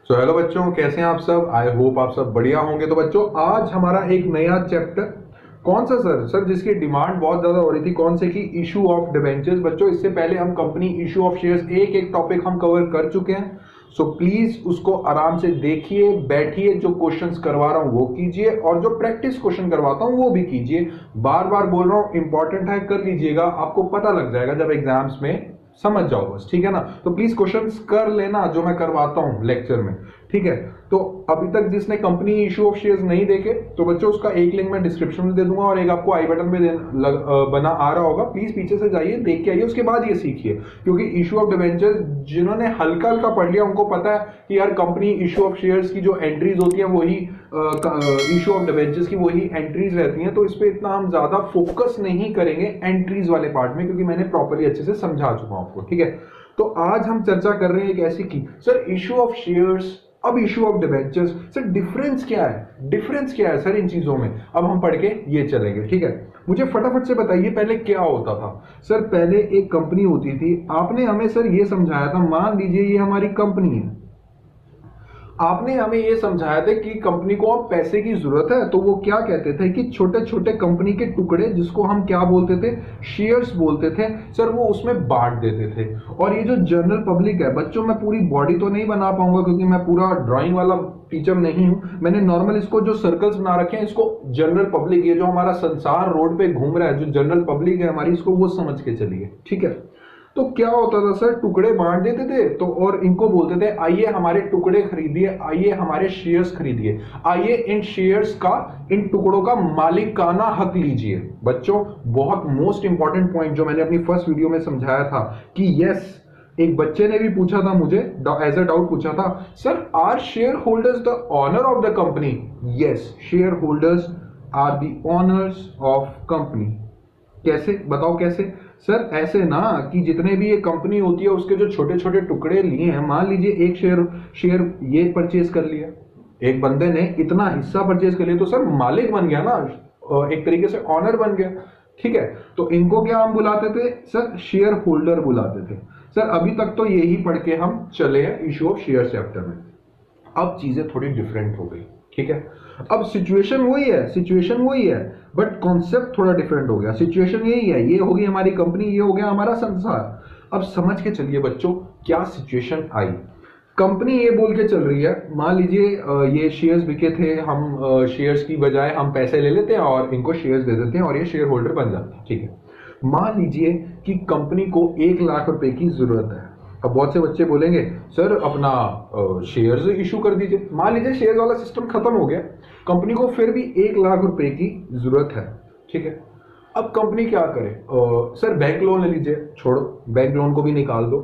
Hello बच्चों, कैसे हैं आप सब। आई होप आप सब बढ़िया होंगे। तो बच्चों, आज हमारा एक नया चैप्टर, कौन सा सर जिसकी डिमांड बहुत ज्यादा हो रही थी, कौन से की इशू ऑफ डिबेंचर्स। बच्चों, इससे पहले हम कंपनी इशू ऑफ शेयर्स एक एक टॉपिक हम कवर कर चुके हैं। सो प्लीज उसको आराम से देखिए, बैठिए, जो क्वेश्चंस करवा रहा हूं वो कीजिए और जो प्रैक्टिस क्वेश्चन करवाता हूं वो भी कीजिए। बार बार बोल रहा हूं, इंपॉर्टेंट है, कर लीजिएगा, आपको पता लग जाएगा जब एग्जाम्स में। समझ जाओ बस, ठीक है ना। तो प्लीज क्वेश्चंस कर लेना जो मैं करवाता हूं लेक्चर में, ठीक है। तो अभी तक जिसने कंपनी इशू ऑफ शेयर्स नहीं देखे, तो बच्चों उसका एक लिंक मैं डिस्क्रिप्शन में दे दूंगा और एक आपको आई बटन में बना आ रहा होगा। प्लीज पीछे से जाइए, देख के आइए, उसके बाद ये सीखिए। क्योंकि इशू ऑफ डिबेंचर्स जिन्होंने हल्का हल्का पढ़ लिया उनको पता है कि यार कंपनी इशू ऑफ शेयर्स की जो एंट्रीज होती है वही इशू ऑफ डिबेंचर्स की वही एंट्रीज रहती हैं। तो इस पर इतना हम ज्यादा फोकस नहीं करेंगे एंट्रीज वाले पार्ट में, क्योंकि मैंने प्रॉपरली अच्छे से समझा चुका हूं आपको, ठीक है। तो आज हम चर्चा कर रहे हैं एक ऐसी की, सर इशू ऑफ शेयर्स, अब issue of debentures, sir difference क्या है, डिफरेंस क्या है सर इन चीजों में। अब हम पढ़ के ये चलेंगे, ठीक है। मुझे फटाफट से बताइए पहले क्या होता था। सर पहले एक कंपनी होती थी, आपने हमें सर ये समझाया था, मान लीजिए ये हमारी कंपनी है, आपने हमें यह समझाया था कि कंपनी को अब पैसे की जरूरत है, तो वो क्या कहते थे कि छोटे छोटे कंपनी के टुकड़े, जिसको हम क्या बोलते थे, शेयर्स बोलते थे सर, वो उसमें बांट देते थे। और ये जो जनरल पब्लिक है बच्चों, मैं पूरी बॉडी तो नहीं बना पाऊंगा क्योंकि मैं पूरा ड्राइंग वाला टीचर नहीं हूं। मैंने नॉर्मल इसको जो सर्कल्स बना रखे हैं, इसको जनरल पब्लिक, ये जो हमारा संसार रोड पे घूम रहा है, जो जनरल पब्लिक है हमारी, इसको वो समझ के चलिए, ठीक है। तो क्या होता था सर, टुकड़े बांट देते थे तो, और इनको बोलते थे आइए हमारे टुकड़े खरीदिए, आइए हमारे शेयर्स खरीदिए, आइए इन शेयर्स का, इन टुकड़ों का मालिकाना हक लीजिए। बच्चों बहुत मोस्ट इंपॉर्टेंट पॉइंट जो मैंने अपनी फर्स्ट वीडियो में समझाया था कि यस, एक बच्चे ने भी पूछा था मुझे, एज अ डाउट पूछा था, sir are shareholders the owner of the company. Yes, shareholders are the owners of company. कैसे, बताओ कैसे। सर ऐसे ना कि जितने भी ये कंपनी होती है उसके जो छोटे छोटे टुकड़े लिए हैं, मान लीजिए एक शेयर शेयर ये परचेज कर लिया, एक बंदे ने इतना हिस्सा परचेज कर लिया, तो सर मालिक बन गया ना, एक तरीके से ऑनर बन गया, ठीक है। तो इनको क्या हम बुलाते थे सर, शेयर होल्डर बुलाते थे। सर अभी तक तो यही पढ़ के हम चले हैं इशू ऑफ शेयर चैप्टर में। अब चीजें थोड़ी डिफरेंट हो गई, ठीक है। अब सिचुएशन वही है, सिचुएशन वही है, बट कॉन्सेप्ट थोड़ा डिफरेंट हो गया। सिचुएशन यही है, ये होगी हमारी कंपनी, ये हो गया हमारा संसार। अब समझ के चलिए बच्चों, क्या सिचुएशन आई। कंपनी ये बोल के चल रही है, मान लीजिए ये शेयर्स बिके थे, हम शेयर्स की बजाय हम पैसे ले लेते हैं और इनको शेयर्स दे देते हैं और ये शेयर होल्डर बन जाते हैं, ठीक है। मान लीजिए कि कंपनी को 1 लाख रुपए की जरूरत है। अब बहुत से बच्चे बोलेंगे सर अपना शेयर्स इशू कर दीजिए। मान लीजिए शेयर वाला सिस्टम खत्म हो गया, कंपनी को फिर भी 1 लाख रुपए की जरूरत है, ठीक है। अब कंपनी क्या करे, सर बैंक लोन ले लीजिए, छोड़ो बैंक लोन को भी निकाल दो,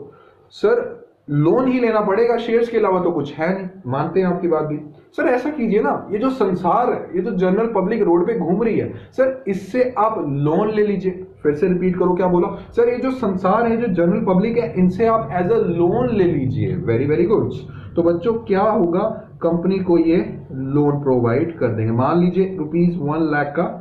सर लोन ही लेना पड़ेगा, शेयर्स के अलावा तो कुछ है नहीं। मानते हैं आपकी बात भी। सर ऐसा कीजिए ना, ये जो संसार है, ये जो जनरल पब्लिक रोड पे घूम रही है सर, इससे आप लोन ले लीजिए। फिर से रिपीट करो, क्या बोला सर, ये जो संसार है, जो जनरल पब्लिक है, इनसे आप एज अ लोन ले लीजिए। Very very good. तो बच्चों क्या होगा, कंपनी को ये लोन प्रोवाइड कर देंगे। मान लीजिए ₹1 लाख का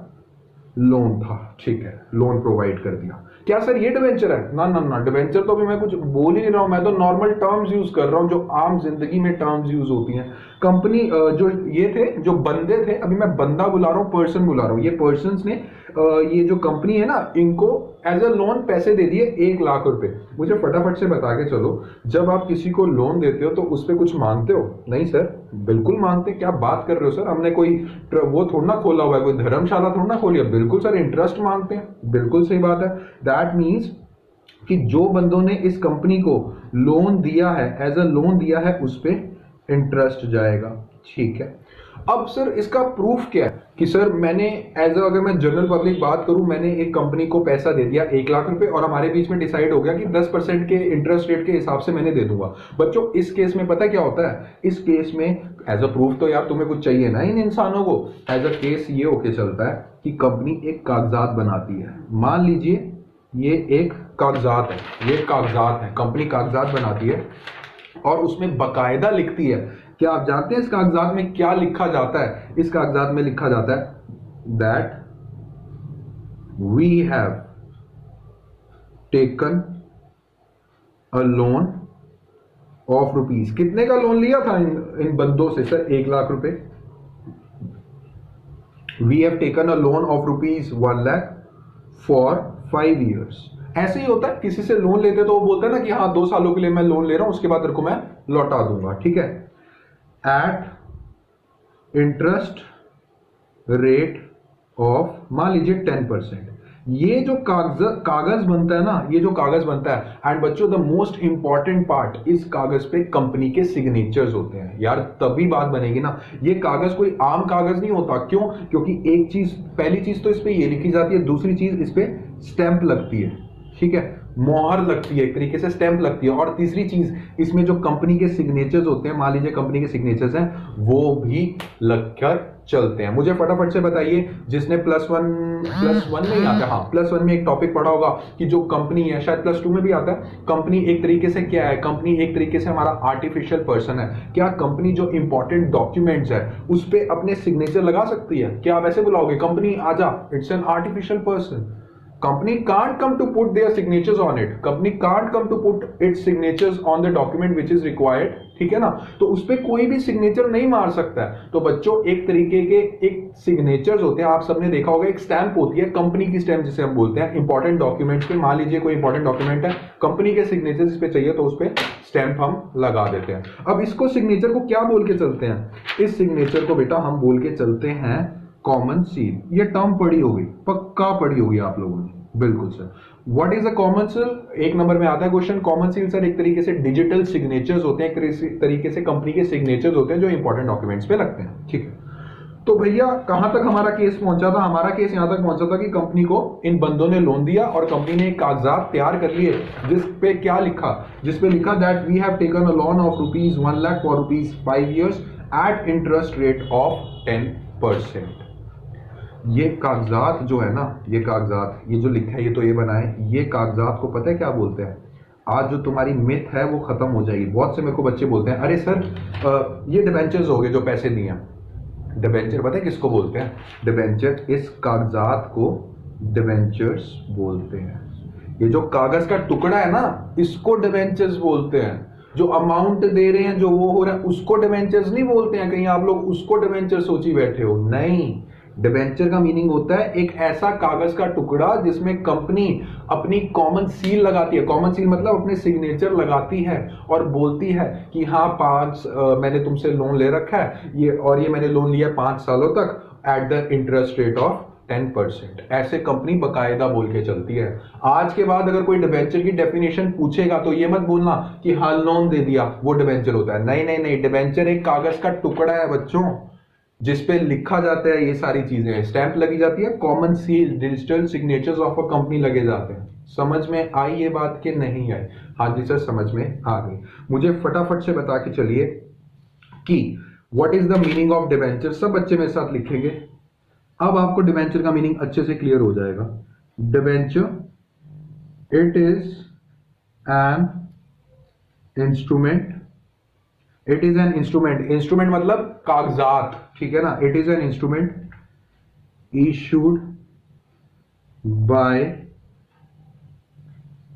लोन था, ठीक है, लोन प्रोवाइड कर दिया। क्या सर ये डिवेंचर है? ना ना ना, डिवेंचर तो अभी मैं कुछ बोल ही नहीं रहा हूं, मैं तो नॉर्मल टर्म्स यूज कर रहा हूं जो आम जिंदगी में टर्म्स यूज होती हैं। कंपनी जो ये थे, जो बंदे थे, अभी मैं बंदा बुला रहा हूं, पर्सन बुला रहा हूं, ये पर्सन्स ने ये जो कंपनी है ना, इनको एज अ लोन पैसे दे दिए 1 लाख रुपए। मुझे फटाफट से बता के चलो, जब आप किसी को लोन देते हो तो उस पर कुछ मांगते हो? नहीं सर, बिल्कुल मांगते। क्या बात कर रहे हो सर, हमने कोई वो थोड़ा ना खोला हुआ है, कोई धर्मशाला थोड़ा ना खोली है। बिल्कुल सर, इंटरेस्ट मांगते हैं, बिल्कुल सही बात है। दैट मीन्स कि जो बंदों ने इस कंपनी को लोन दिया है, एज अ लोन दिया है, उस पर इंटरेस्ट जाएगा, ठीक है। अब सर इसका प्रूफ क्या है कि सर मैंने अगर मैं जनरल पब्लिक बात करूं, मैंने एक कंपनी को पैसा दे दिया 1 लाख रुपए और हमारे बीच में डिसाइड हो गया कि 10% के इंटरेस्ट रेट के हिसाब से मैंने दे दूंगा। बच्चों इस केस में पता क्या होता है, इस केस में एज अ प्रूफ तो यार तुम्हें कुछ चाहिए ना इन इंसानों को। एज अ केस ये होके चलता है कि कंपनी एक कागजात बनाती है। मान लीजिए ये एक कागजात है, ये कागजात है, कंपनी कागजात बनाती है और उसमें बकायदा लिखती है। क्या आप जानते हैं इस कागजात में क्या लिखा जाता है? इस कागजात में लिखा जाता है that we have taken a loan of rupees. कितने का लोन लिया था इन बंदों से सर? 1 लाख रुपए। We have taken a loan of rupees 1 lakh for 5 years। ऐसे ही होता है, किसी से लोन लेते तो वो बोलता है ना कि हाँ 2 सालों के लिए मैं लोन ले रहा हूं, उसके बाद तेरे को मैं लौटा दूंगा, ठीक है। एट इंटरेस्ट रेट ऑफ, मान लीजिए 10%। ये जो कागज बनता है ना, ये जो कागज बनता है, एंड बच्चों द मोस्ट इंपॉर्टेंट पार्ट, इस कागज पे कंपनी के सिग्नेचर्स होते हैं यार, तभी बात बनेगी ना। ये कागज कोई आम कागज नहीं होता। क्यों? क्योंकि एक चीज, पहली चीज तो इस पे ये लिखी जाती है, दूसरी चीज इस पे स्टैंप लगती है, ठीक है, मोहर लगती है, एक तरीके से स्टैंप लगती है, और तीसरी चीज इसमें जो कंपनी के सिग्नेचर्स होते हैं, मान लीजिए कंपनी के सिग्नेचर्स हैं, वो भी लगकर चलते हैं। मुझे फटाफट से बताइए, जिसने प्लस वन नहीं आता, हाँ +1 में एक टॉपिक पढ़ा होगा कि जो कंपनी है, शायद +2 में भी आता है, कंपनी एक तरीके से क्या है? कंपनी एक तरीके से हमारा आर्टिफिशियल पर्सन है। क्या कंपनी जो इंपॉर्टेंट डॉक्यूमेंट्स है उस पर अपने सिग्नेचर लगा सकती है? क्या आप ऐसे बुलाओगे कंपनी आजा, it's an artificial person. Company can't come to put their signatures on it. Company can't come to put its signatures on the document which is required. ठीक है ना? तो उस पर कोई भी सिग्नेचर नहीं मार सकता है। तो बच्चों एक तरीके के एक सिग्नेचर्स होते हैं, आप सबने देखा होगा, एक स्टैंप होती है, कंपनी की स्टैंप जिसे हम बोलते हैं इंपॉर्टेंट डॉक्यूमेंट्स पे। मान लीजिए कोई इंपॉर्टेंट डॉक्यूमेंट है, कंपनी के सिग्नेचर इस पे चाहिए, तो उस पर स्टैंप हम लगा देते हैं। अब इसको सिग्नेचर को क्या बोल के चलते हैं? इस सिग्नेचर को बेटा हम बोल के चलते हैं कॉमन सील। ये टर्म पढ़ी होगी, पक्का पढ़ी होगी आप लोगों ने, बिल्कुल sir. What is a common seal? 1 number में आता है क्वेश्चन। कॉमन सील सर एक तरीके से डिजिटल सिग्नेचर्स होते हैं, एक तरीके से कंपनी के सिग्नेचर्स होते हैं जो इंपॉर्टेंट डॉक्यूमेंट्स पे लगते हैं, ठीक है। तो भैया कहां तक हमारा केस पहुंचा था? हमारा केस यहां तक पहुंचा था कि कंपनी को इन बंदों ने लोन दिया और कंपनी ने कागजात तैयार कर लिए, जिस पे क्या लिखा? जिस पे लिखा that we have taken a loan of rupees 1 lakh for rupees 5 years at interest rate of 10%। ये कागजात जो है ना, ये कागजात, ये जो लिखा है, ये तो ये बना है, ये कागजात को पता है क्या बोलते हैं? आज जो तुम्हारी मिथ है वो खत्म हो जाएगी। बहुत से मेरे को बच्चे बोलते हैं, अरे सर ये डिबेंचर्स हो गए जो पैसे दिए हैं। डिबेंचर पता है किसको बोलते हैं? डिबेंचर, इस कागजात को डिबेंचर्स बोलते हैं। ये जो कागज का टुकड़ा है ना, इसको डिबेंचर्स बोलते हैं। जो अमाउंट दे रहे हैं, जो वो हो रहा है, उसको डिबेंचर्स नहीं बोलते हैं। कहीं आप लोग उसको डिबेंचर सोची बैठे हो, नहीं। डिबेंचर का मीनिंग होता है एक ऐसा कागज का टुकड़ा जिसमें कंपनी अपनी कॉमन सील लगाती है। कॉमन सील मतलब अपने सिग्नेचर लगाती है और बोलती है कि हाँ मैंने तुमसे लोन ले रखा है ये, और ये मैंने लोन लिया 5 सालों तक at the interest rate of 10%। ऐसे कंपनी बकायदा बोल के चलती है। आज के बाद अगर कोई डिबेंचर की डेफिनेशन पूछेगा तो ये मत बोलना कि हाँ लोन दे दिया वो डिबेंचर होता है। नहीं नहीं नहीं, डिबेंचर एक कागज का टुकड़ा है बच्चों, जिसपे लिखा जाता है, ये सारी चीजें, स्टैंप लगी जाती है, common seal, digital signatures of a company लगे जाते हैं। समझ में आई ये बात कि नहीं आई? हाँ जी सर, समझ में आ गई। मुझे फटाफट से बता के चलिए कि what is the meaning of debenture. सब बच्चे मेरे साथ लिखेंगे। अब आपको डिबेंचर का मीनिंग अच्छे से क्लियर हो जाएगा। Debenture, it is an instrument, it is an instrument, instrument मतलब कागजात, ठीक है ना। It is an instrument issued by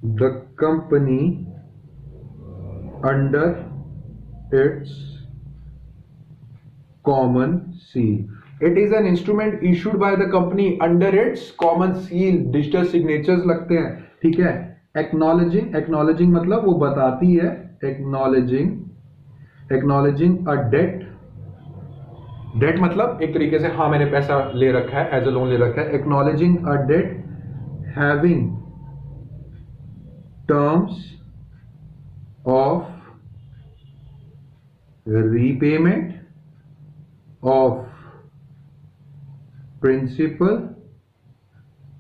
the company under its common seal. It is an instrument issued by the company under its common seal. Digital signatures लगते हैं, ठीक है। Acknowledging, acknowledging मतलब वो बताती है, एक्नॉलेजिंग अ डेट। डेट मतलब एक तरीके से हाँ मैंने पैसा ले रखा है, एज अ लोन ले रखा है। Acknowledging a debt having terms of repayment of principal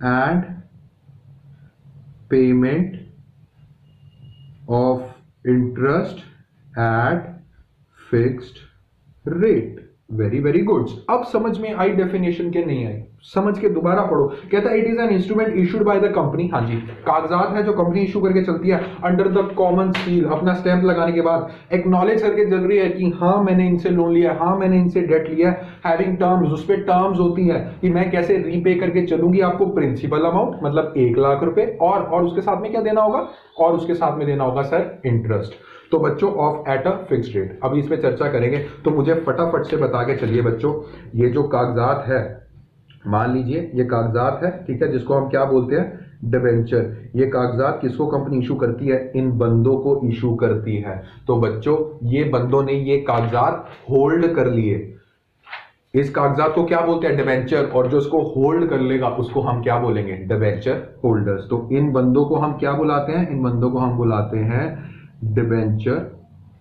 and payment of interest at fixed rate. Very very good. अब समझ में आई डेफिनेशन के नहीं आई? समझ के दोबारा पढ़ो। कहता है it is an instrument issued by the company, हाँ जी, कागजात है जो कंपनी इशू करके चलती है अंडर द कॉमन सील, अपना स्टैंप लगाने के बाद एक्नॉलेज करके चल रही है कि हाँ मैंने इनसे लोन लिया है, हाँ मैंने इनसे डेट लिया है, हैविंग टर्म्स, उस पे टर्म्स होती है कि मैं कैसे रीपे करके चलूंगी, आपको प्रिंसिपल अमाउंट मतलब 1 लाख रुपए और उसके साथ में क्या देना होगा, और उसके साथ में देना होगा सर इंटरेस्ट। तो बच्चों of at a fixed rate, अभी इस पे चर्चा करेंगे। तो मुझे फटाफट से बता के चलिए बच्चों, ये जो कागजात है, मान लीजिए ये कागजात है, ठीक है, जिसको हम क्या बोलते हैं, डिबेंचर। ये कागजात किसको कंपनी इशू करती है, इन बंदों को इशू करती है। तो बच्चों ये बंदों ने ये कागजात होल्ड कर लिए, इस कागजात को क्या बोलते हैं, डिबेंचर, और जो इसको होल्ड कर लेगा उसको हम क्या बोलेंगे, डिबेंचर होल्डर्स। तो इन बंदों को हम क्या बुलाते हैं, इन बंदों को हम बुलाते हैं डिबेंचर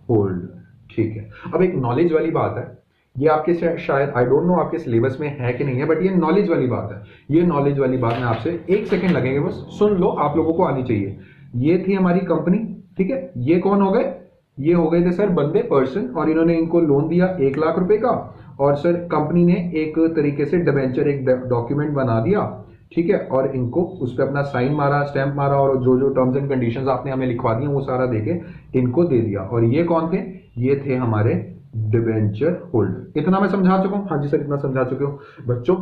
होल्ड, ठीक है। अब एक नॉलेज वाली बात है, ये आपके शायद आई डोंट नो आपके सिलेबस में है कि नहीं है, बट ये नॉलेज वाली बात है। ये नॉलेज वाली बात में आपसे 1 सेकंड लगेंगे, बस सुन लो, आप लोगों को आनी चाहिए। ये थी हमारी कंपनी, ठीक है, ये कौन हो गए, ये हो गए थे सर बंदे, पर्सन, और इन्होंने इनको लोन दिया 1 लाख रुपए का, और सर कंपनी ने एक तरीके से डिबेंचर, एक डॉक्यूमेंट बना दिया, ठीक है, और इनको उस पर अपना साइन मारा, स्टैंप मारा, और जो जो टर्म्स एंड कंडीशंस आपने हमें लिखवा दिए वो सारा देके इनको दे दिया। और ये कौन थे, ये थे हमारे डिबेंचर होल्डर। इतना मैं समझा चुका हूं, हाँ जी सर इतना समझा चुके हो बच्चों।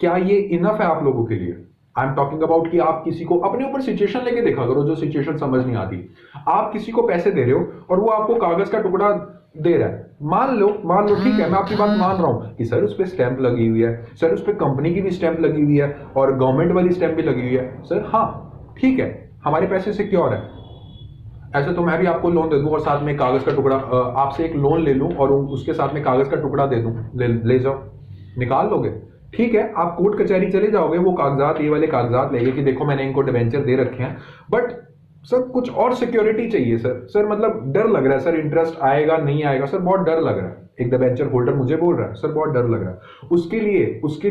क्या ये इनफ है आप लोगों के लिए? आई एम टॉकिंग अबाउट कि आप किसी को अपने ऊपर सिचुएशन लेके देखा करो, जो सिचुएशन समझ नहीं आती। आप किसी को पैसे दे रहे हो और वो आपको कागज का टुकड़ा दे रहा है, मान लो ठीक है, मैं आपकी बात मान रहा हूं कि सर उस पर स्टैंप लगी हुई है, सर उस पर कंपनी की भी स्टैंप लगी हुई है और गवर्नमेंट वाली स्टैंप भी लगी हुई है, सर हाँ ठीक है, हमारे पैसे सिक्योर है। ऐसे तो मैं भी आपको लोन दे दूं और साथ में कागज का टुकड़ा, आपसे एक लोन ले लूं और उसके साथ में कागज का टुकड़ा दे दूं, ले जाओ, निकाल लोगे, ठीक है, आप कोर्ट कचहरी चले जाओगे, वो कागजात, ये वाले कागजात लेंगे कि देखो मैंने इनको डिबेंचर दे रखे हैं, बट सर कुछ और सिक्योरिटी चाहिए सर मतलब डर लग रहा है सर, इंटरेस्ट आएगा नहीं आएगा सर, बहुत डर लग रहा है। एक डिबेंचर होल्डर मुझे बोल रहा है सर बहुत डर लग रहा है। उसके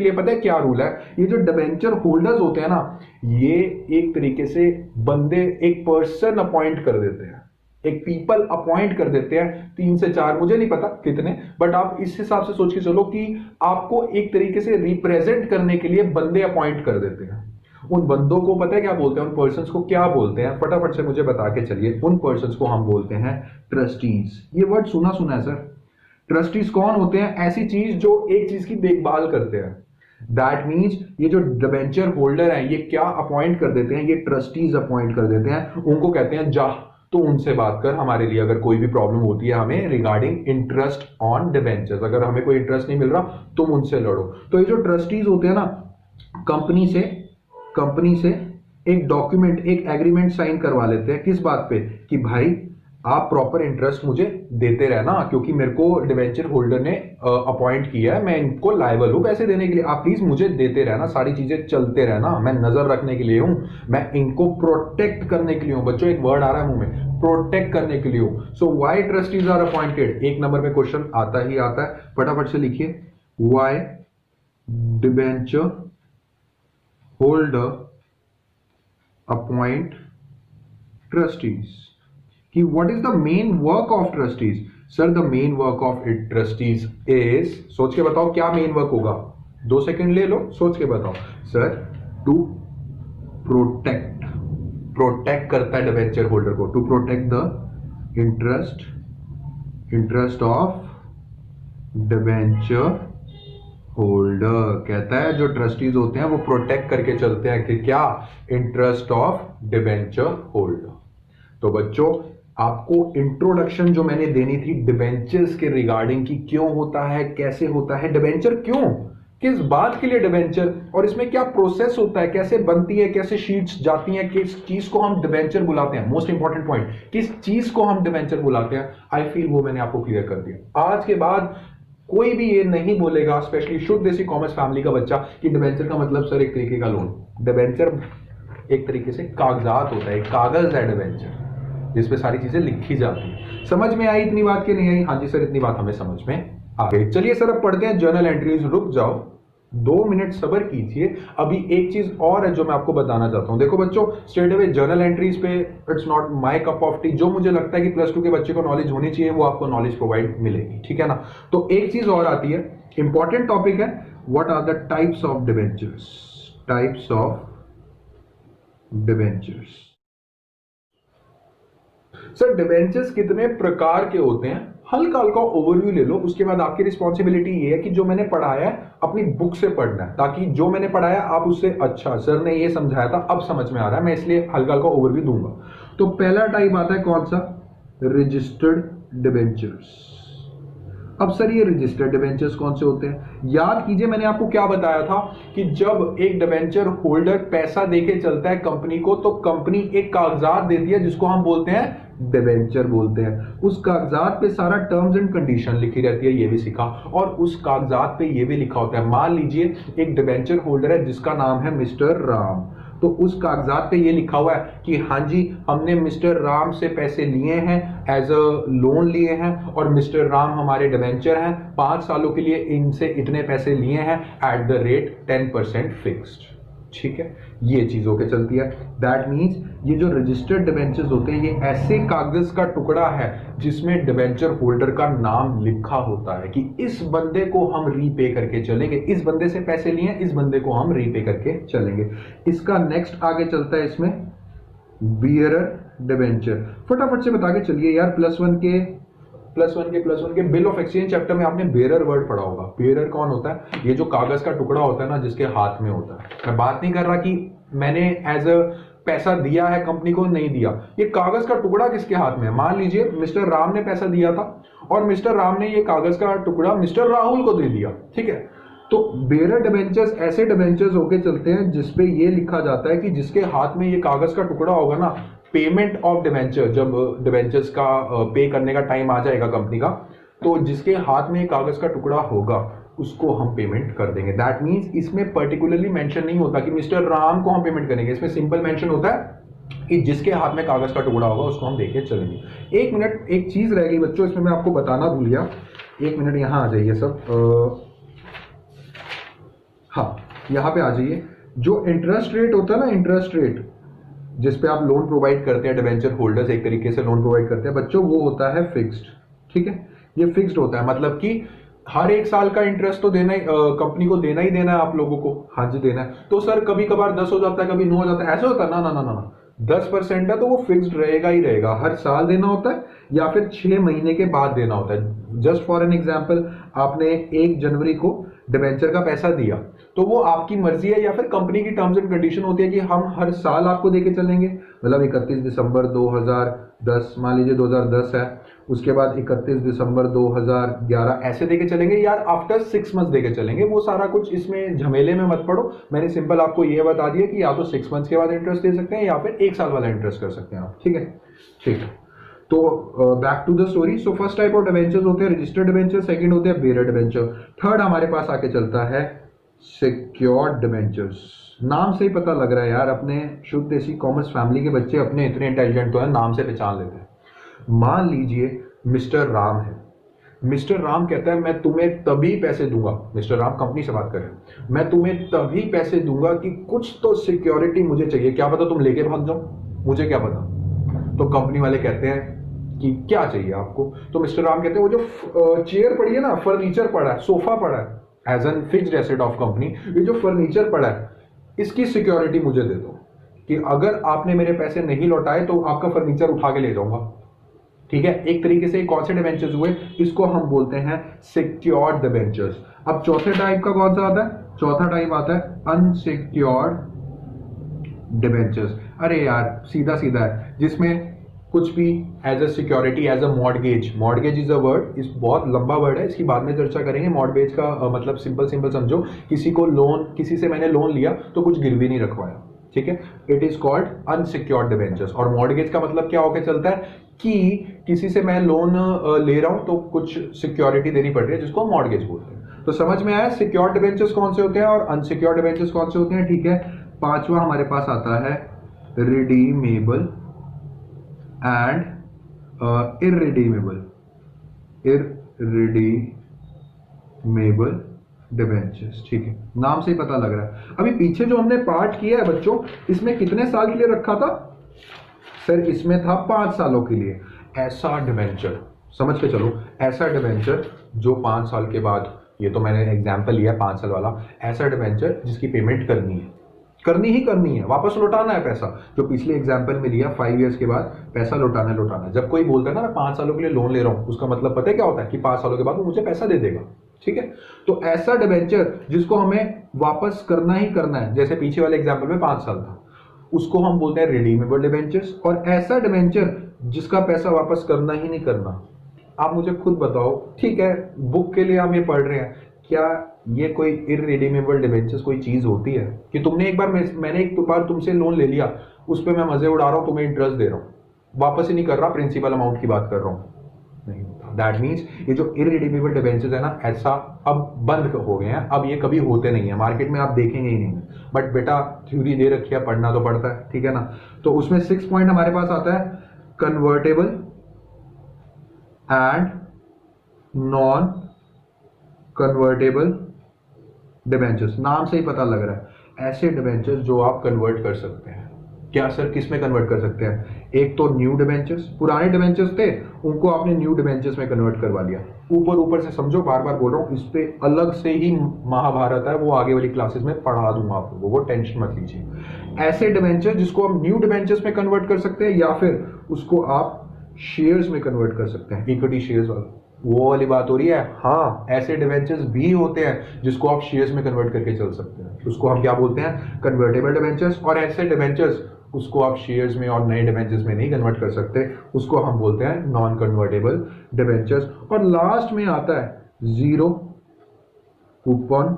लिए पता है क्या रूल है, ये जो डिबेंचर होल्डर्स होते हैं ना, ये एक तरीके से बंदे, एक पर्सन अपॉइंट कर देते हैं, एक पीपल अपॉइंट कर देते हैं, 3 से 4, मुझे नहीं पता कितने, बट आप इस हिसाब से सोच के चलो कि आपको एक तरीके से रिप्रेजेंट करने के लिए बंदे अपॉइंट कर देते हैं। उन बंदों को पता है क्या बोलते हैं, उन पर्सन्स को क्या बोलते हैं, फटाफट से मुझे बता के चलिए। उन पर्सन्स को हम बोलते हैं ट्रस्टीज। ये वर्ड सुना है सर। ट्रस्टीज कौन होते हैं, ऐसी चीज जो एक चीज की देखभाल करते हैं। दैट मीन्स ये जो डिबेंचर होल्डर है, ये क्या अपॉइंट कर देते हैं, ये ट्रस्टीज अपॉइंट कर देते हैं, उनको कहते हैं जा, तो उनसे बात कर हमारे लिए, अगर कोई भी प्रॉब्लम होती है हमें रिगार्डिंग इंटरेस्ट ऑन डिबेंचर्स, अगर हमें कोई इंटरेस्ट नहीं मिल रहा तुम उनसे लड़ो। तो ये जो ट्रस्टीज होते हैं ना, कंपनी से एक डॉक्यूमेंट, एक एग्रीमेंट साइन करवा लेते हैं, किस बात पे, कि भाई आप प्रॉपर इंटरेस्ट मुझे देते रहना, क्योंकि मेरे को डिबेंचर होल्डर ने अपॉइंट किया है, मैं इनको लायबल हूं पैसे देने के लिए, आप प्लीज मुझे देते रहना, सारी चीजें चलते रहना, मैं नजर रखने के लिए हूं, मैं इनको प्रोटेक्ट करने के लिए हूं। बच्चों एक वर्ड आ रहा है मुंह में, प्रोटेक्ट करने के लिए हूं। So why trustees are appointed, 1 number में क्वेश्चन आता ही आता है, फटाफट से लिखिए, why debenture holder appoint trustees, कि what is the main work of trustees. Sir the main work of it trustees is, सोच के बताओ क्या मेन वर्क होगा, 2 सेकंड ले लो, सोच के बताओ। सर टू प्रोटेक्ट करता है डिबेंचर होल्डर को, to protect the interest of debenture holder. कहता है जो ट्रस्टीज होते हैं वो प्रोटेक्ट करके चलते हैं कि क्या, इंटरेस्ट ऑफ डिबेंचर होल्डर। तो बच्चों आपको इंट्रोडक्शन जो मैंने देनी थी डिबेंचर्स के रिगार्डिंग, की क्यों होता है, कैसे होता है डिबेंचर, क्यों, किस बात के लिए डिबेंचर, और इसमें क्या प्रोसेस होता है, कैसे बनती है, कैसे शीट्स जाती हैं, किस चीज को हम डिबेंचर बुलाते हैं, मोस्ट इंपॉर्टेंट पॉइंट, किस चीज को हम डिबेंचर बुलाते हैं, आई फील वो मैंने आपको क्लियर कर दिया। आज के बाद कोई भी ये नहीं बोलेगा, स्पेशली शुद्ध देसी कॉमर्स फैमिली का बच्चा, कि डिबेंचर का मतलब सर एक तरीके का लोन। डिबेंचर एक तरीके से कागजात होता है, कागज है डिबेंचर, जिसपे सारी चीजें लिखी जाती है। समझ में आई इतनी बात कि नहीं आई? हाँ जी सर इतनी बात हमें समझ में आ गई। चलिए सर अब पढ़ते हैं जर्नल एंट्रीज। रुक जाओ 2 मिनट सब्र कीजिए, अभी एक चीज और है जो मैं आपको बताना चाहता हूं। देखो बच्चों स्ट्रेट अवे जर्नल एंट्रीज पे, it's not my cup of T, जो मुझे लगता है कि +2 के बच्चे को नॉलेज होनी चाहिए वो आपको नॉलेज प्रोवाइड मिलेगी, ठीक है ना। तो एक चीज और आती है, इंपॉर्टेंट टॉपिक है, what are the types of debentures, types of debentures. Sir debentures कितने प्रकार के होते हैं, हल्का हल्का ओवरव्यू ले लो, उसके बाद आपकी रिस्पॉन्सिबिलिटी ये है कि जो मैंने पढ़ाया है अपनी बुक से पढ़ना है, ताकि जो मैंने पढ़ाया आप उससे अच्छा सर ने ये समझाया था अब समझ में आ रहा है, मैं इसलिए हल्का हल्का ओवरव्यू दूंगा। तो पहला टाइप आता है कौन सा, रजिस्टर्ड डिबेंचर्स। अब सर ये रजिस्टर्ड डिबेंचर्स कौन से होते हैं, याद कीजिए मैंने आपको क्या बताया था कि जब एक डिबेंचर होल्डर पैसा देके चलता है कंपनी को, तो कंपनी एक कागजात देती है जिसको हम बोलते हैं डिबेंचर बोलते हैं। उस कागजात पे सारा टर्म्स एंड कंडीशन लिखी रहती है, ये भी सीखा, और उस कागजात पे ये भी लिखा होता है, मान लीजिए एक डिबेंचर होल्डर है जिसका नाम है मिस्टर राम, तो उस कागजात पे ये लिखा हुआ है कि हाँ जी हमने मिस्टर राम से पैसे लिए हैं, एज अ लोन लिए हैं, और मिस्टर राम हमारे डिबेंचर हैं, 5 सालों के लिए इनसे इतने पैसे लिए हैं एट द रेट 10% फिक्स्ड। ठीक है, ये चीज होके चलती है। दैट मीन्स ये जो रजिस्टर्ड डिबेंचर्स होते हैं ये ऐसे कागज का टुकड़ा है जिसमें डिबेंचर होल्डर का नाम लिखा होता है कि इस बंदे को हम रीपे करके चलेंगे, इस बंदे से पैसे लिए, इस बंदे को हम रीपे करके चलेंगे। इसका नेक्स्ट आगे चलता है इसमें बियरर डिबेंचर। फटाफट से बता के चलिए यार, प्लस वन के बिल ऑफ एक्सचेंज चैप्टर में आपने बेरर वर्ड पढ़ा होगा। बेरर कौन होता है, ये जो कागज का टुकड़ा होता है ना जिसके हाथ में होता है। मैं बात नहीं कर रहा कि मैंने एज अ पैसा दिया है कंपनी को, नहीं दिया, ये कागज का टुकड़ा किसके हाथ में है। मान लीजिए मिस्टर राम ने पैसा दिया था और मिस्टर राम ने ये कागज का टुकड़ा मिस्टर राहुल को दे दिया, ठीक है। तो बेरर डिबेंचर्स ऐसे डिबेंचर्स होके चलते हैं जिसपे ये लिखा जाता है कि जिसके हाथ में ये कागज का टुकड़ा होगा ना, पेमेंट ऑफ डिबेंचर, जब डिबेंचर्स का पे करने का टाइम आ जाएगा कंपनी का, तो जिसके हाथ में कागज का टुकड़ा होगा उसको हम पेमेंट कर देंगे। दैट मींस इसमें पर्टिकुलरली मेंशन नहीं होता कि मिस्टर राम को हम पेमेंट करेंगे, इसमें सिंपल मेंशन होता है कि जिसके हाथ में कागज का टुकड़ा होगा उसको हम देके चलेंगे। एक मिनट, एक चीज रह गई बच्चों, इसमें मैं आपको बताना भूल गया, एक मिनट यहां आ जाइए सब। हाँ यहाँ पे आ जाइए। जो इंटरेस्ट रेट होता है ना, इंटरेस्ट रेट जिसपे आप लोन प्रोवाइड करते हैं, डिबेंचर होल्डर्स एक तरीके से लोन प्रोवाइड करते हैं बच्चों, वो होता है फिक्स्ड। ठीक है, ये फिक्स्ड होता है, मतलब कि हर एक साल का इंटरेस्ट तो देना ही कंपनी को देना ही देना है आप लोगों को। हाँ जी देना है। तो सर कभी कभार 10 हो जाता है, कभी 9 हो जाता है, ऐसा होता है ना, ना ना ना ना 10% है तो वो फिक्स्ड रहेगा ही रहेगा, हर साल देना होता है या फिर 6 महीने के बाद देना होता है। जस्ट फॉर एन एग्जाम्पल, आपने 1 जनवरी को डिबेंचर का पैसा दिया तो वो आपकी मर्जी है या फिर कंपनी की टर्म्स एंड कंडीशन होती है कि हम हर साल आपको देके चलेंगे। मतलब 31 दिसंबर 2010, मान लीजिए 2010 है, उसके बाद 31 दिसंबर 2011 ऐसे देके चलेंगे, यार आफ्टर 6 मंथ्स देके चलेंगे। वो सारा कुछ इसमें झमेले में मत पड़ो, मैंने सिंपल आपको ये बता दिया कि या तो 6 मंथ्स के बाद इंटरेस्ट दे सकते हैं या फिर 1 साल वाला इंटरेस्ट कर सकते हैं आप। ठीक है, ठीक है। तो back to the story. So first type of debentures होते हैं रजिस्टर्ड डिबेंचर, सेकंड होते हैं बेरर डिबेंचर, थर्ड हमारे पास आके चलता है सिक्योर्ड डिबेंचर्स। नाम से ही पता लग रहा है यार, अपने शुद्ध देसी कॉमर्स फैमिली के बच्चे अपने इतने इंटेलिजेंट तो है, नाम से पहचान लेते हैं। मान लीजिए मिस्टर राम है, मिस्टर राम कहता है मैं तुम्हें तभी पैसे दूंगा, मिस्टर राम कंपनी से बात कर रहे हैं, मैं तुम्हें तभी पैसे दूंगा कि कुछ तो सिक्योरिटी मुझे चाहिए, क्या पता तुम लेके भाग जाओ, मुझे क्या पता। तो कंपनी वाले कहते हैं कि क्या चाहिए आपको, तो मिस्टर राम कहते हैं वो जो चेयर पड़ी है ना, फर्नीचर पड़ा है, सोफा पड़ा है, as an fixed asset of company, ये जो फर्नीचर पड़ा है इसकी सिक्योरिटी मुझे दे दो कि अगर आपने मेरे पैसे नहीं लौटाए तो आपका फर्नीचर उठा के ले जाऊंगा। ठीक है, एक तरीके से कौन से डिबेंचर्स हुए, इसको हम बोलते हैं सिक्योर्ड डिबेंचर्स। अब चौथे टाइप का कौन सा आता है, चौथा टाइप आता है अनसिक्योर्ड डिबेंचर्स। अरे यार सीधा सीधा है, जिसमें कुछ भी as a security, as a mortgage, mortgage is a word, इस बहुत लंबा वर्ड है, इसकी बाद में चर्चा करेंगे। मॉर्गेज का मतलब सिंपल समझो, किसी को लोन, किसी से मैंने लोन लिया तो कुछ गिरवी नहीं रखवाया, ठीक है, it is called unsecured debentures. और मॉर्गेज का मतलब क्या होकर चलता है कि किसी से मैं लोन ले रहा हूं तो कुछ सिक्योरिटी देनी पड़ रही है, जिसको मॉर्गेज बोलते हैं। तो समझ में आया सिक्योर्ड डिबेंचर्स कौन से होते हैं और अनसिक्योर्ड डिबेंचर्स कौन से होते हैं। ठीक है, पांचवा हमारे पास आता है रिडीमेबल एंड इररिडीमेबल डिबेंचर्स। ठीक है, नाम से ही पता लग रहा है। अभी पीछे जो हमने पार्ट किया है बच्चों, इसमें कितने साल के लिए रखा था सर, इसमें था 5 सालों के लिए। ऐसा डिबेंचर समझ के चलो, ऐसा डिबेंचर जो 5 साल के बाद ये तो मैंने एग्जाम्पल लिया 5 साल वाला, ऐसा डिबेंचर जिसकी पेमेंट करनी ही है, वापस लौटाना है पैसा। जो पिछले एग्जाम्पल में लिया 5 ईयर्स के बाद पैसा लौटाना है। जब कोई बोलता है ना मैं 5 सालों के लिए लोन ले रहा हूं, उसका मतलब पता है क्या होता है कि 5 सालों के बाद वो मुझे पैसा दे देगा। ठीक है, तो ऐसा डिबेंचर जिसको हमें वापस करना ही करना है, जैसे पीछे वाले एग्जाम्पल में 5 साल था, उसको हम बोलते हैं रिडीमेबल डिबेंचर्स। और ऐसा डिबेंचर जिसका पैसा वापस करना ही नहीं करना। आप मुझे खुद बताओ, ठीक है बुक के लिए हम ये पढ़ रहे हैं, क्या ये कोई इररिडीमेबल डिबेंचर्स कोई चीज होती है कि तुमने एक बार मैंने एक बार तुमसे लोन ले लिया, उस पर मैं मजे उड़ा रहा हूं, तुम्हें इंटरेस्ट दे रहा हूं, वापस ही नहीं कर रहा, प्रिंसिपल अमाउंट की बात कर रहा हूं, नहीं होता। दैट मीन्स ये जो इररिडीमेबल डिबेंचर्स है ना, ऐसा अब बंद हो गए हैं, अब ये कभी होते नहीं है, मार्केट में आप देखेंगे ही नहीं। बट बेटा थ्योरी दे रखी है, पढ़ना तो पड़ता है, ठीक है ना। तो उसमें 6 पॉइंट हमारे पास आता है, convertible and non convertible debentures. नाम से ही पता लग रहा है, ऐसे डिबेंचर्स जो आप कन्वर्ट कर सकते हैं। क्या सर किस में कन्वर्ट कर सकते हैं? एक तो न्यू डिबेंचर्स, पुराने डिबेंचर्स थे उनको आपने न्यू डिबेंचर्स में कन्वर्ट करवा लिया। ऊपर से समझो, बार बार बोल रहा हूं, इस पे अलग से ही महाभारत है, वो आगे वाली क्लासेस में पढ़ा दूंगा आप लोगों को, टेंशन मत लीजिए। ऐसे डिबेंचर जिसको हम न्यू डिबेंचर्स में कन्वर्ट कर सकते हैं, या फिर उसको आप शेयर्स में कन्वर्ट कर सकते हैं, इक्विटी शेयर्स वाला, वो वाली बात हो रही है। हाँ, ऐसे डिबेंचर्स भी होते हैं जिसको आप शेयर्स में कन्वर्ट करके चल सकते हैं, उसको हम क्या बोलते हैं? Convertible debentures. और ऐसे डिबेंचर्स उसको आप शेयर्स में और नए डिबेंचर्स में नहीं कन्वर्ट कर सकते, उसको हम बोलते हैं नॉन कन्वर्टेबल डिबेंचर्स। और लास्ट में आता है जीरो कूपन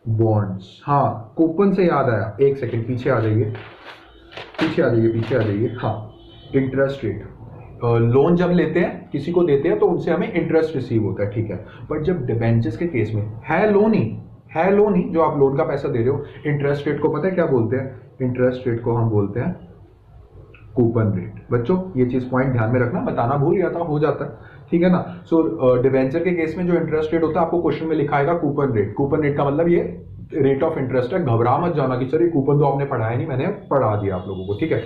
बॉन्ड्स। हाँ, कूपन से याद आया, एक सेकेंड पीछे आ जाइए। हाँ, इंटरेस्ट रेट, लोन जब लेते हैं किसी को देते हैं तो उनसे हमें इंटरेस्ट रिसीव होता है, ठीक है। बट जब डिबेंचर्स के केस में है लोन ही जो आप लोन का पैसा दे रहे हो, इंटरेस्ट रेट को पता है क्या बोलते हैं? इंटरेस्ट रेट को हम बोलते हैं कूपन रेट। बच्चों ये चीज पॉइंट ध्यान में रखना, बताना भूल गया था, हो जाता है, ठीक है ना। सो डिबेंचर के केस में जो इंटरेस्ट रेट होता है, आपको क्वेश्चन में लिखा आएगा कूपन रेट। कूपन रेट का मतलब ये रेट ऑफ इंटरेस्ट है। घबरा मत जाना कि सर ये कूपन तो आपने पढ़ाया नहीं, मैंने पढ़ा दिया आप लोगों को, ठीक है।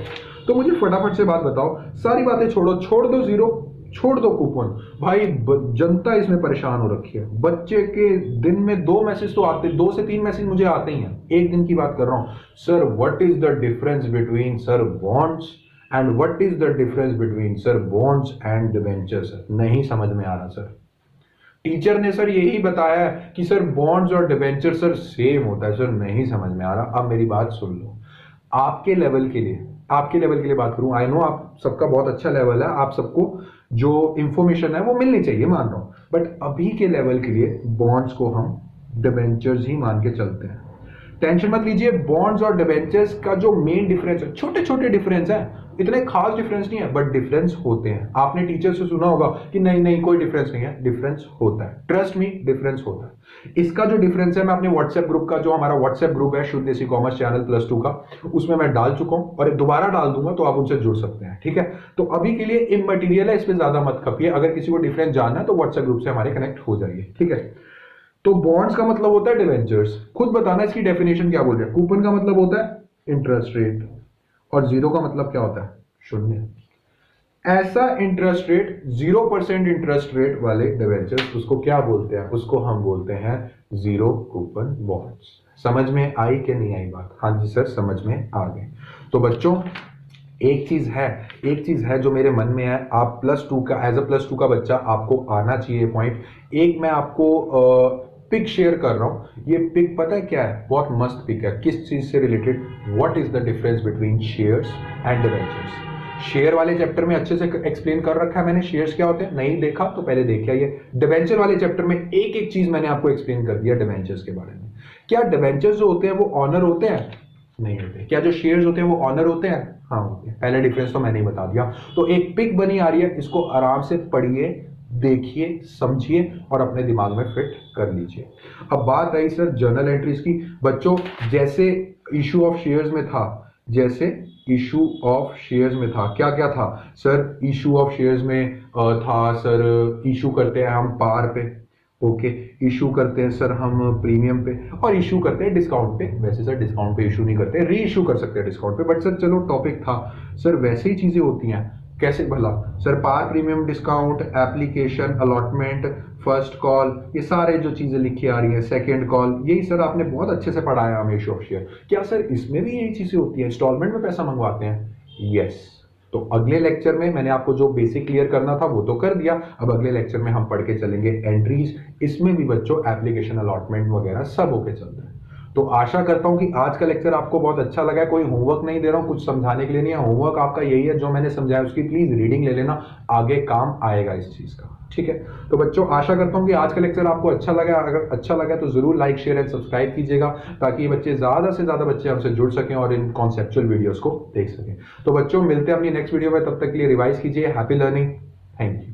तो मुझे फटाफट से बात बताओ, सारी बातें छोड़ दो जीरो, छोड़ दो कूपन। भाई जनता इसमें परेशान हो रखी है। बच्चे के दिन में 2 मैसेज तो आते, 2 से 3 मैसेज मुझे आते ही हैं, एक दिन की बात कर रहा हूं। Sir what is the difference between sir bonds and what is the difference between sir bonds and debentures? नहीं समझ में आ रहा सर। टीचर ने सर यही बताया कि सर बॉन्ड्स और डिबेंचर सर सेम होता है। सर नहीं समझ में आ रहा। अब मेरी बात सुन लो, आपके लेवल के लिए बात करूं, आई नो आप सबका बहुत अच्छा लेवल है, आप सबको जो इंफॉर्मेशन है वो मिलनी चाहिए, मान रहा हूं। बट अभी के लेवल के लिए बॉन्ड्स को हम डिबेंचर्स ही मान के चलते हैं। टेंशन मत लीजिए, बॉन्ड्स और डिबेंचर्स का जो मेन डिफरेंस है, छोटे छोटे डिफरेंस है, इतने खास डिफरेंस नहीं है, बट डिफरेंस होते हैं। आपने टीचर से सुना होगा कि नहीं कोई डिफरेंस नहीं है, डिफरेंस होता है, ट्रस्ट मी डिफरेंस होता है। इसका जो डिफरेंस है मैं अपने व्हाट्सएप ग्रुप का, जो हमारा व्हाट्सएप ग्रुप है शुद्ध देसी कॉमर्स चैनल +2 का, उसमें मैं डाल चुका हूं और दोबारा डाल दूंगा, तो आप उनसे जुड़ सकते हैं, ठीक है। तो अभी के लिए इमटेरियल है, इस पर ज्यादा मत खपिए। अगर किसी को डिफरेंस जानना है तो व्हाट्सएप ग्रुप से हमारे कनेक्ट हो जाइए, ठीक है। तो बॉन्ड्स का मतलब होता है डिवेंचर्स, खुद बताना इसकी डेफिनेशन क्या बोल रहे हैं। कूपन का मतलब होता है इंटरेस्ट रेट, और जीरो का मतलब क्या होता है? शून्य। ऐसा इंटरेस्ट रेट, 0% इंटरेस्ट रेट वाले डिवेंचर्स, उसको क्या बोलते हैं? उसको हम बोलते हैं जीरो कूपन बॉन्ड्स। समझ में आई कि नहीं आई बात? हाँ जी सर, समझ में आ गई। तो बच्चों एक चीज है जो मेरे मन में है, आप +2 का, एज अ +2 का बच्चा आपको आना चाहिए पॉइंट। एक मैं आपको पिक शेयर कर रहा हूं। ये पिक पता है क्या है? बहुत मस्त पिक है। किस चीज से related? What is the difference between shares and debentures. Share वाले चैप्टर में अच्छे से एक्सप्लेन कर रखा है मैंने, शेयर्स क्या होते हैं, नहीं देखा तो पहले देखिए। ये डिवेंचर वाले चैप्टर में एक एक चीज मैंने आपको एक्सप्लेन कर दिया डिवेंचर्स के बारे में। क्या डिवेंचर्स जो होते हैं वो ऑनर होते हैं? नहीं होते। क्या जो शेयर्स होते हैं वो ऑनर होते हैं? हाँ होते हैं। पहले डिफरेंस तो मैंने ही बता दिया। तो एक पिक बनी आ रही है, इसको आराम से पढ़िए, देखिए, समझिए और अपने दिमाग में फिट कर लीजिए। अब बात आई सर जर्नल एंट्रीज की। बच्चों जैसे इशू ऑफ शेयर्स में था, क्या क्या था सर? इशू ऑफ शेयर्स में था सर, इशू करते हैं हम पार पे, ओके, इशू करते हैं सर हम प्रीमियम पे, और इशू करते हैं डिस्काउंट पे। वैसे सर डिस्काउंट पे इशू नहीं करते, री इशू कर सकते हैं डिस्काउंट पे, बट सर चलो टॉपिक था सर, वैसे ही चीजें होती हैं। कैसे भला sir? Par premium discount, application, allotment, first call, ये सारे जो चीजें लिखी आ रही है, सेकंड कॉल, यही सर आपने बहुत अच्छे से पढ़ाया हमें शॉप शेयर। क्या सर इसमें भी यही चीजें होती है? इंस्टॉलमेंट में पैसा मंगवाते हैं? यस। तो अगले लेक्चर में मैंने आपको जो बेसिक क्लियर करना था वो तो कर दिया, अब अगले लेक्चर में हम पढ़ के चलेंगे एंट्रीज, इसमें भी बच्चों एप्लीकेशन, अलॉटमेंट वगैरह सब होके चल रहा है। तो आशा करता हूं कि आज का लेक्चर आपको बहुत अच्छा लगा है। कोई होमवर्क नहीं दे रहा हूं, कुछ समझाने के लिए नहीं है, होमवर्क आपका यही है जो मैंने समझाया उसकी प्लीज रीडिंग ले लेना, आगे काम आएगा इस चीज का, ठीक है? तो बच्चों आशा करता हूं कि आज का लेक्चर आपको अच्छा लगा, अगर अच्छा लगा तो जरूर लाइक, शेयर एंड सब्सक्राइब कीजिएगा ताकि बच्चे ज्यादा से ज्यादा बच्चे हमसे जुड़ सकें और इन कॉन्सेप्चुअल वीडियोस को देख सकें। तो बच्चों मिलते हैं अपनी नेक्स्ट वीडियो में, तब तक के लिए रिवाइज कीजिए। Happy learning, thank you.